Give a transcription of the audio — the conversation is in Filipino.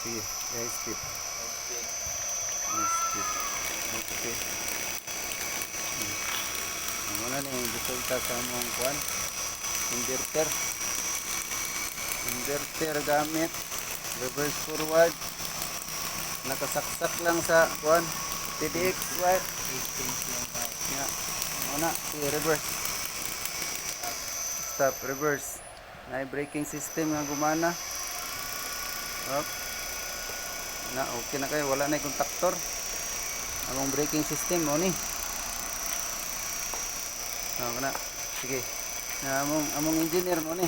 Sige, guys, tip. Okay. Muna ni resulta sa mong kuan. Inverter. Inverter gamit reverse forward. Nakasaksak lang sa kuan. TDX wire. 18 lang ba? Yeah. Muna, sige, reverse. Stop, reverse. Na braking system nga gumana. Up. Na okay na kayo, wala na yung contactor. Among braking system mo ni. Na. Sige. Na among engineer mo ni.